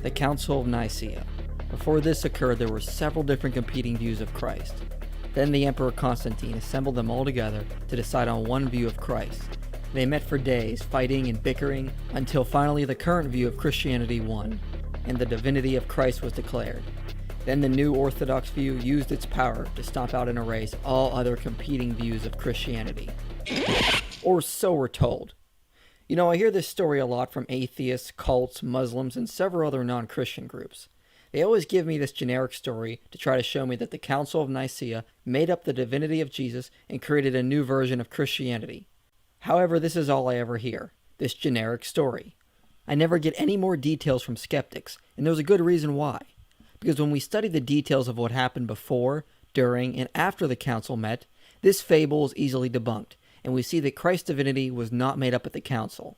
The Council of Niceia. Before this occurred, there were several different competing views of Christ. Then the Emperor Constantine assembled them all together to decide on one view of Christ. They met for days, fighting and bickering, until finally the current view of Christianity won, and the divinity of Christ was declared. Then the new Orthodox view used its power to stomp out and erase all other competing views of Christianity. Or so we're told. You know, I hear this story a lot from atheists, cults, Muslims, and several other non-Christian groups. They always give me this generic story to try to show me that the Council of Nicaea made up the divinity of Jesus and created a new version of Christianity. However, this is all I ever hear, this generic story. I never get any more details from skeptics, and there's a good reason why. Because when we study the details of what happened before, during, and after the council met, this fable is easily debunked, and we see that Christ's divinity was not made up at the council.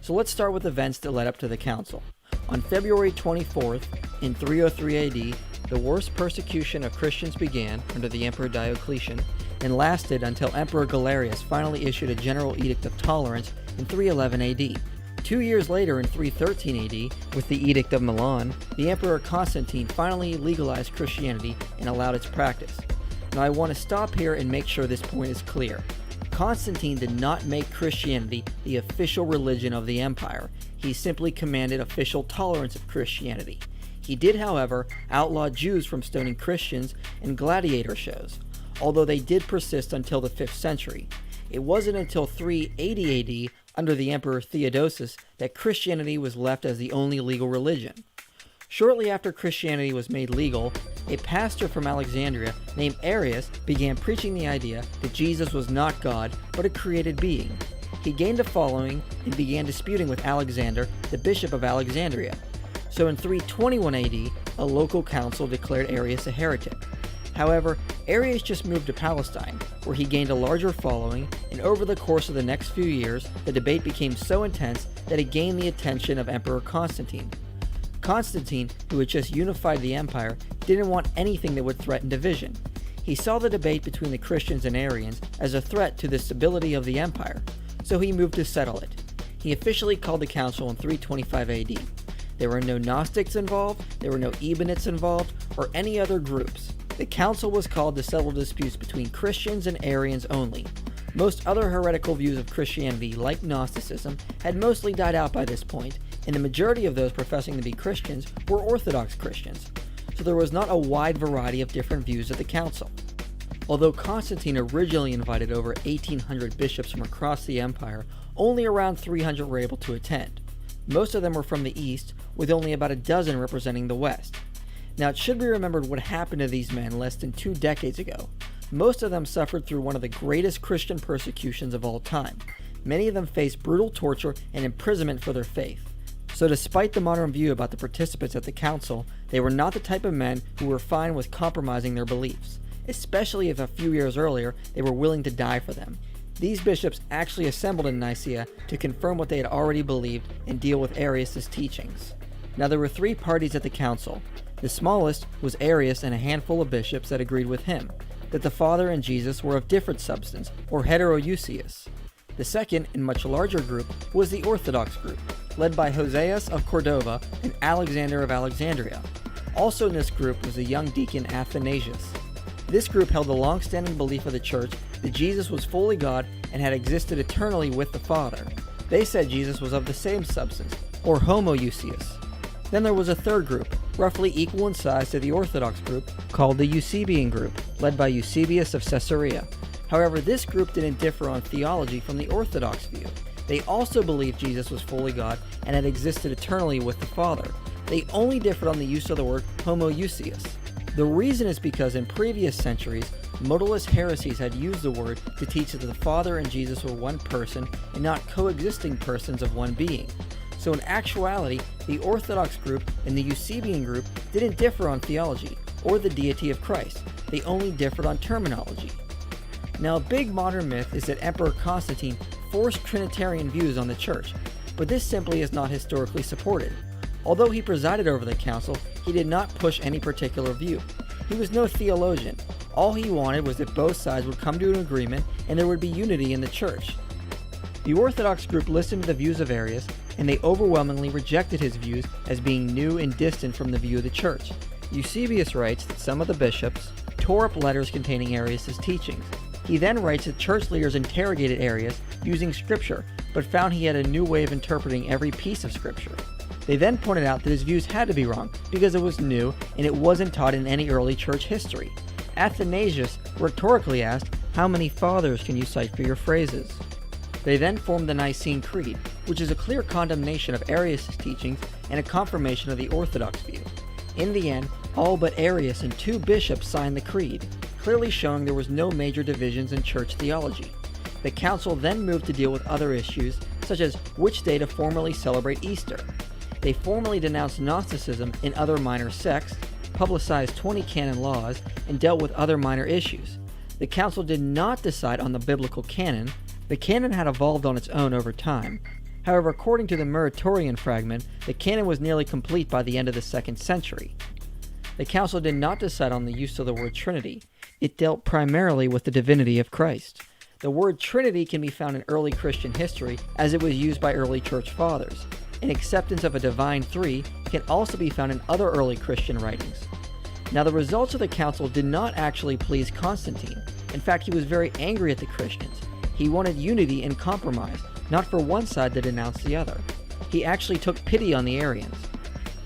So let's start with events that led up to the council. On February 24th, in 303 AD, the worst persecution of Christians began under the Emperor Diocletian and lasted until Emperor Galerius finally issued a general edict of tolerance in 311 AD. 2 years later, in 313 AD, with the Edict of Milan, the Emperor Constantine finally legalized Christianity and allowed its practice. Now I want to stop here and make sure this point is clear. Constantine did not make Christianity the official religion of the empire. He simply commanded official tolerance of Christianity. He did, however, outlaw Jews from stoning Christians and gladiator shows, although they did persist until the 5th century. It wasn't until 380 AD, under the Emperor Theodosius, that Christianity was left as the only legal religion. Shortly after Christianity was made legal, a pastor from Alexandria named Arius began preaching the idea that Jesus was not God, but a created being. He gained a following and began disputing with Alexander, the bishop of Alexandria. So in 321 AD, a local council declared Arius a heretic. However, Arius just moved to Palestine, where he gained a larger following, and over the course of the next few years, the debate became so intense that it gained the attention of Emperor Constantine. Constantine, who had just unified the empire, didn't want anything that would threaten division. He saw the debate between the Christians and Arians as a threat to the stability of the empire, so he moved to settle it. He officially called the council in 325 AD. There were no Gnostics involved, there were no Ebionites involved, or any other groups. The council was called to settle disputes between Christians and Arians only. Most other heretical views of Christianity, like Gnosticism, had mostly died out by this point, and the majority of those professing to be Christians were Orthodox Christians, so there was not a wide variety of different views at the council. Although Constantine originally invited over 1,800 bishops from across the empire, only around 300 were able to attend. Most of them were from the east, with only about a dozen representing the west. Now it should be remembered what happened to these men less than 2 decades ago. Most of them suffered through one of the greatest Christian persecutions of all time. Many of them faced brutal torture and imprisonment for their faith. So despite the modern view about the participants at the council, they were not the type of men who were fine with compromising their beliefs, especially if a few years earlier they were willing to die for them. These bishops actually assembled in Nicaea to confirm what they had already believed and deal with Arius' teachings. Now there were 3 parties at the council. The smallest was Arius and a handful of bishops that agreed with him, that the Father and Jesus were of different substance, or heterousios. The second and much larger group was the Orthodox group, led by Hoseas of Cordova and Alexander of Alexandria. Also in this group was the young deacon Athanasius. This group held the long-standing belief of the church that Jesus was fully God and had existed eternally with the Father. They said Jesus was of the same substance, or homoousios. Then there was a third group, roughly equal in size to the Orthodox group, called the Eusebian group, led by Eusebius of Caesarea. However, this group didn't differ on theology from the Orthodox view. They also believed Jesus was fully God and had existed eternally with the Father. They only differed on the use of the word homoousios. The reason is because in previous centuries, modalist heresies had used the word to teach that the Father and Jesus were one person and not coexisting persons of one being. So in actuality, the Orthodox group and the Eusebian group didn't differ on theology or the deity of Christ. They only differed on terminology. Now, a big modern myth is that Emperor Constantine forced Trinitarian views on the church, but this simply is not historically supported. Although he presided over the council, he did not push any particular view. He was no theologian. All he wanted was that both sides would come to an agreement and there would be unity in the church. The Orthodox group listened to the views of Arius, and they overwhelmingly rejected his views as being new and distant from the view of the Church. Eusebius writes that some of the bishops tore up letters containing Arius' teachings. He then writes that church leaders interrogated Arius using Scripture, but found he had a new way of interpreting every piece of Scripture. They then pointed out that his views had to be wrong because it was new and it wasn't taught in any early church history. Athanasius rhetorically asked, "How many fathers can you cite for your phrases?" They then formed the Nicene Creed, which is a clear condemnation of Arius' teachings and a confirmation of the Orthodox view. In the end, all but Arius and 2 bishops signed the creed, clearly showing there was no major divisions in church theology. The council then moved to deal with other issues, such as which day to formally celebrate Easter. They formally denounced Gnosticism and other minor sects, publicized 20 canon laws, and dealt with other minor issues. The council did not decide on the biblical canon. The canon had evolved on its own over time. However, according to the Muratorian fragment, the canon was nearly complete by the end of the 2nd century. The council did not decide on the use of the word Trinity. It dealt primarily with the divinity of Christ. The word Trinity can be found in early Christian history as it was used by early church fathers. An acceptance of a divine three can also be found in other early Christian writings. Now, the results of the council did not actually please Constantine. In fact, he was very angry at the Christians. He wanted unity and compromise, not for one side to denounce the other. He actually took pity on the Arians.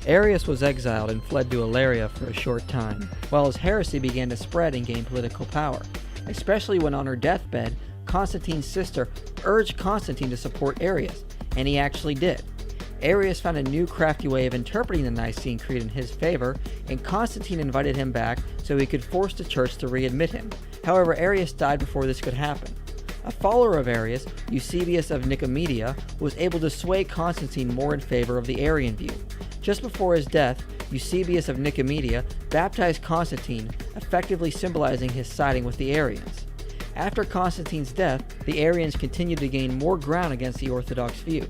Arius was exiled and fled to Ilaria for a short time, while his heresy began to spread and gain political power, especially when on her deathbed, Constantine's sister urged Constantine to support Arius, and he actually did. Arius found a new crafty way of interpreting the Nicene Creed in his favor, and Constantine invited him back so he could force the church to readmit him. However, Arius died before this could happen. A follower of Arius, Eusebius of Nicomedia, was able to sway Constantine more in favor of the Arian view. Just before his death, Eusebius of Nicomedia baptized Constantine, effectively symbolizing his siding with the Arians. After Constantine's death, the Arians continued to gain more ground against the Orthodox view.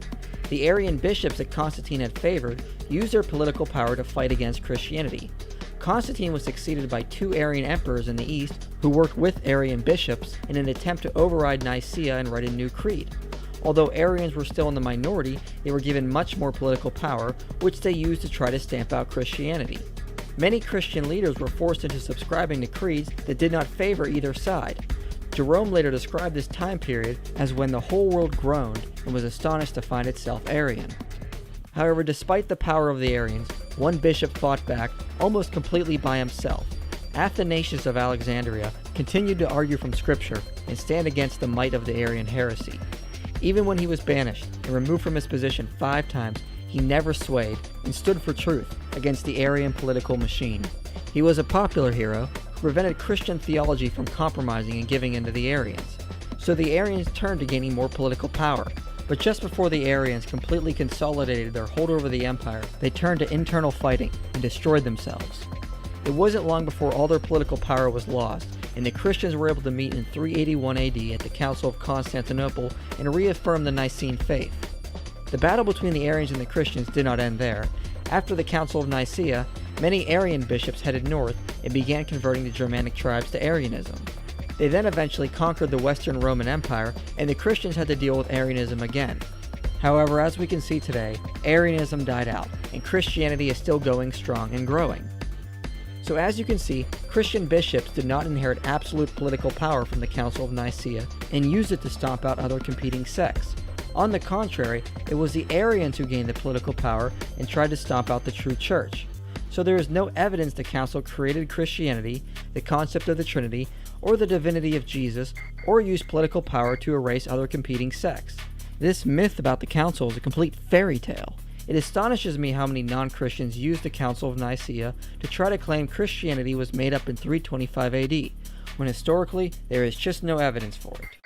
The Arian bishops that Constantine had favored used their political power to fight against Christianity. Constantine was succeeded by 2 Arian emperors in the East who worked with Arian bishops in an attempt to override Nicaea and write a new creed. Although Arians were still in the minority, they were given much more political power, which they used to try to stamp out Christianity. Many Christian leaders were forced into subscribing to creeds that did not favor either side. Jerome later described this time period as when the whole world groaned and was astonished to find itself Arian. However, despite the power of the Arians, one bishop fought back almost completely by himself. Athanasius of Alexandria continued to argue from Scripture and stand against the might of the Arian heresy. Even when he was banished and removed from his position 5 times, he never swayed and stood for truth against the Arian political machine. He was a popular hero who prevented Christian theology from compromising and giving in to the Arians. So the Arians turned to gaining more political power. But just before the Arians completely consolidated their hold over the empire, they turned to internal fighting and destroyed themselves. It wasn't long before all their political power was lost, and the Christians were able to meet in 381 AD at the Council of Constantinople and reaffirm the Nicene faith. The battle between the Arians and the Christians did not end there. After the Council of Niceia, many Arian bishops headed north and began converting the Germanic tribes to Arianism. They then eventually conquered the Western Roman Empire, and the Christians had to deal with Arianism again. However, as we can see today, Arianism died out, and Christianity is still going strong and growing. So as you can see, Christian bishops did not inherit absolute political power from the Council of Nicaea and used it to stomp out other competing sects. On the contrary, it was the Arians who gained the political power and tried to stomp out the true church. So there is no evidence the council created Christianity, the concept of the Trinity, or the divinity of Jesus, or used political power to erase other competing sects. This myth about the council is a complete fairy tale. It astonishes me how many non-Christians use the Council of Nicaea to try to claim Christianity was made up in 325 AD, when historically there is just no evidence for it.